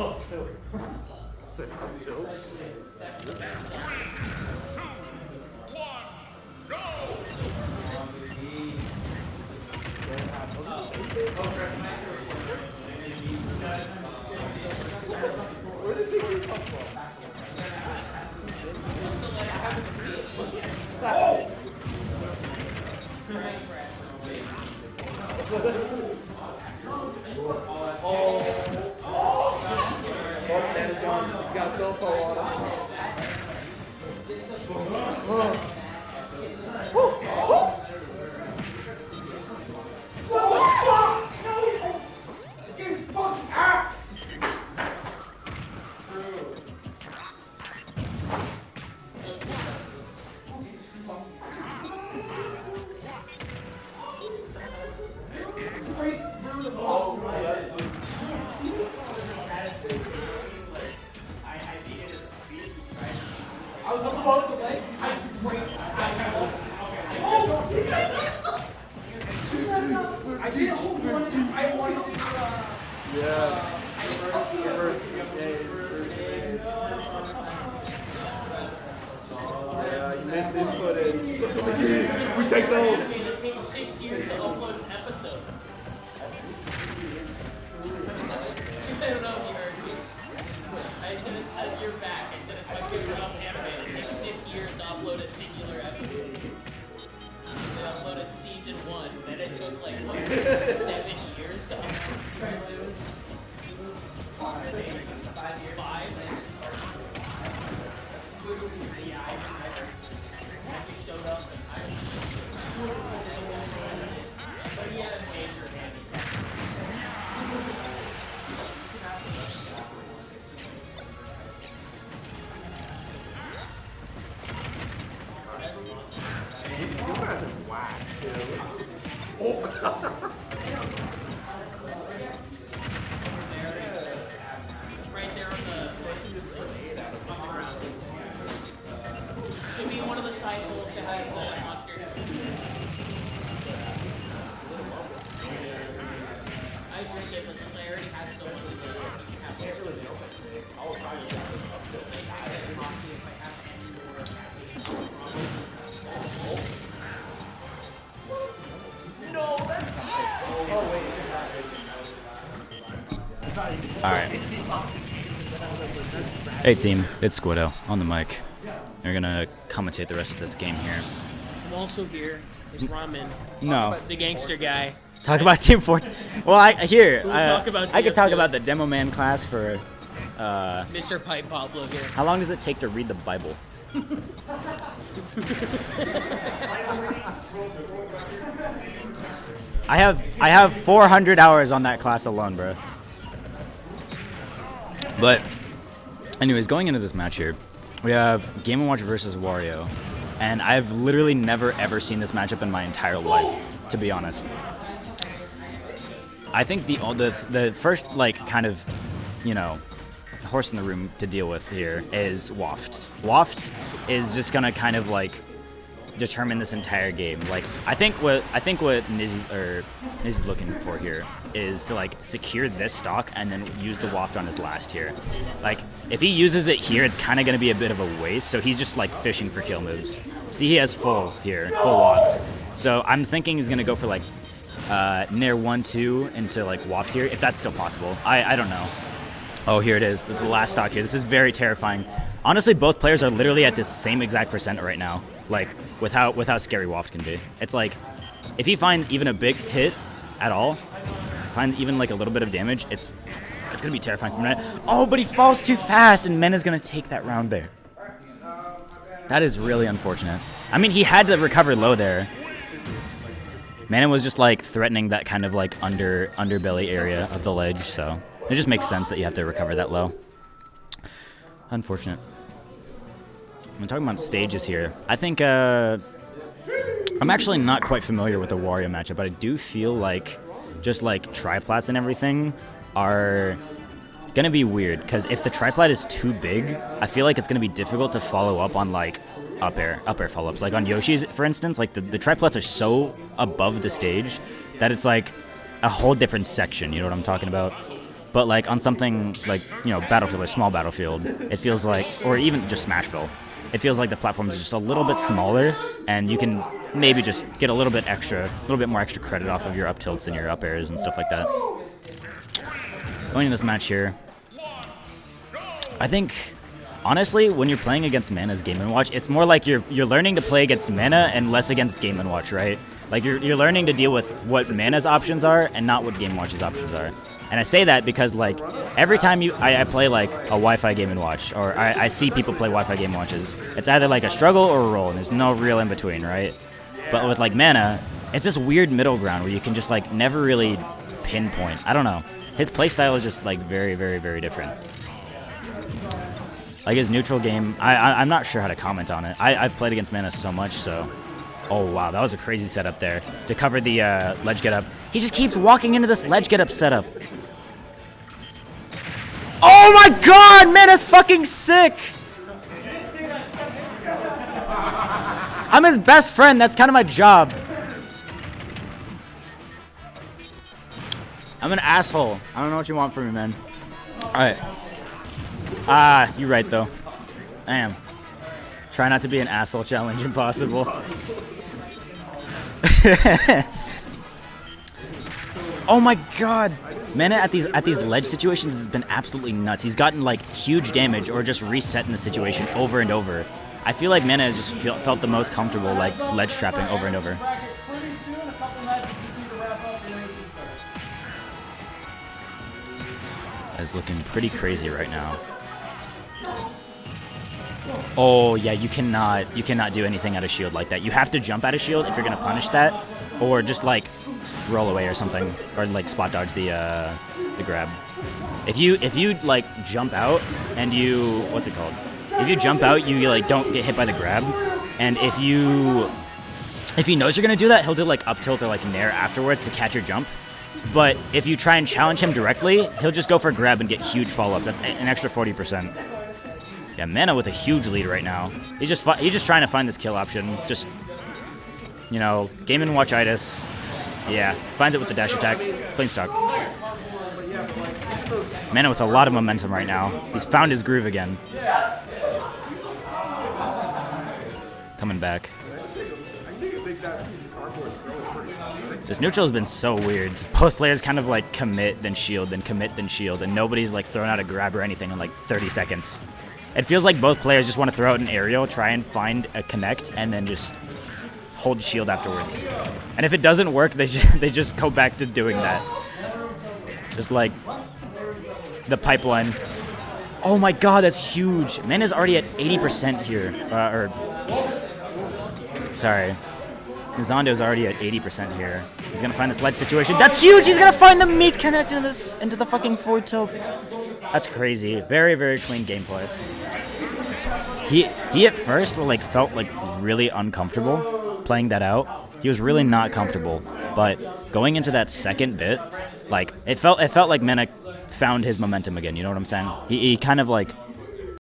Oh, tilt. Cynical tilt. Where did you come from? He's got a cell phone on him. We take those. It takes 6 years to upload an episode. I don't know if you heard me. I said it's you're back. I said it's my favorite anime. It takes 6 years to upload a singular episode. They uploaded season 1, then it took like what, 7 years to upload season 2. It was 5 years. 5. Yeah, I showed up and but he had a major handicap. This match is whack, dude. Oh. Right there on the ground. Should be one of the side holes behind the monster. I drink it, but since I already had so much of it, you can have it. I'll try to get it up to it. I have coffee if I have any more caffeine. No, that's oh, wait. Alright. Hey team, it's Squiddo on the mic. We're gonna commentate the rest of this game here. I'm also here. It's Ramen. No. The gangster guy. Talk about Team Fort. Well, I talk about I could talk TF2. about the Demo Man class for. Mr. Pipe Pablo here. How long does it take to read the Bible? I have 400 hours on that class alone, bro. But, anyways, going into this match here, we have Game & Watch versus Wario, and I've literally never ever seen this matchup in my entire life, to be honest. I think the first like kind of, you know, horse in the room to deal with here is Waft. Waft is just gonna kind of like determine this entire game. Like I think what Nizzy's looking for here is to like secure this stock and then use the Waft on his last here. Like if he uses it here, it's kind of gonna be a bit of a waste. So he's just like fishing for kill moves. See, he has full here, full Waft. So I'm thinking he's gonna go for like Nair 1-2 into like Waft here, if that's still possible. I don't know. Oh, here it is. This is the last stock here. This is very terrifying. Honestly, both players are literally at this same exact percent right now. Like with how scary Waft can be. It's like if he finds even a big hit at all, finds even like a little bit of damage, it's gonna be terrifying for MaNa. Oh, but he falls too fast, and MaNa's gonna take that round there. That is really unfortunate. I mean, he had to recover low there. MaNa was just like threatening that kind of like underbelly area of the ledge, so it just makes sense that you have to recover that low. Unfortunate. I'm talking about stages here. I think I'm actually not quite familiar with the Wario matchup, but I do feel like just like triplats and everything are gonna be weird, because if the triplat is too big, I feel like it's gonna be difficult to follow up on like up air follow-ups. Like on Yoshi's, for instance, like the triplats are so above the stage that it's like a whole different section, you know what I'm talking about? But like on something like, you know, Battlefield or small Battlefield, it feels like, or even just Smashville, it feels like the platform is just a little bit smaller, and you can maybe just get a little bit more extra credit off of your up tilts and your up airs and stuff like that. Going in this match here, I think, honestly, when you're playing against MaNa's Game & Watch, it's more like you're learning to play against MaNa and less against Game & Watch, right? Like you're learning to deal with what MaNa's options are and not what Game & Watch's options are. And I say that because, like, every time I play, like, a Wi-Fi Game & Watch, or I see people play Wi-Fi Game & Watches, it's either, like, a struggle or a roll, and there's no real in-between, right? But with, like, MaNa, it's this weird middle ground where you can just, like, never really pinpoint. I don't know. His playstyle is just, like, very, very, very different. Like, his neutral game, I'm not sure how to comment on it. I've played against MaNa so much, so... Oh, wow, that was a crazy setup there. To cover the ledge get-up. He just keeps walking into this ledge get-up setup. Oh my god, man, that's fucking sick! I'm his best friend, that's kind of my job. I'm an asshole. I don't know what you want from me, man. Alright. You're right, though. I am. Try not to be an asshole challenge impossible. Oh my god! MaNa at these ledge situations has been absolutely nuts. He's gotten like huge damage or just reset in the situation over and over. I feel like MaNa has just felt the most comfortable like ledge trapping over and over. Is looking pretty crazy right now. Oh yeah, you cannot do anything out of shield like that. You have to jump out of shield if you're gonna punish that, or just like roll away or something, or like spot dodge the grab. If you like jump out and you if you jump out, you like don't get hit by the grab, and if he knows you're gonna do that, he'll do like up tilt or like nair afterwards to catch your jump. But if you try and challenge him directly, he'll just go for a grab and get huge follow up. That's an extra 40%. Yeah, MaNa with a huge lead right now. He's just trying to find this kill option. Just, you know, Game & Watchitis. Yeah, finds it with the dash attack. Clean stock. MaNa with a lot of momentum right now. He's found his groove again. Coming back. This neutral has been so weird. Just both players kind of like commit, then shield, then commit, then shield, and nobody's like throwing out a grab or anything in like 30 seconds. It feels like both players just want to throw out an aerial, try and find a connect, and then just hold shield afterwards. And if it doesn't work, they just go back to doing that. Just like the pipeline. Oh my god, that's huge. MaNa's already at 80% here. Sorry. Nizondo's already at 80% here. He's gonna find this ledge situation. That's huge! He's gonna find the meat connect into the fucking forward tilt. That's crazy. Very, very clean gameplay. He at first felt like really uncomfortable playing that out. He was really not comfortable. But going into that second bit, like it felt like MaNa found his momentum again. You know what I'm saying? He kind of like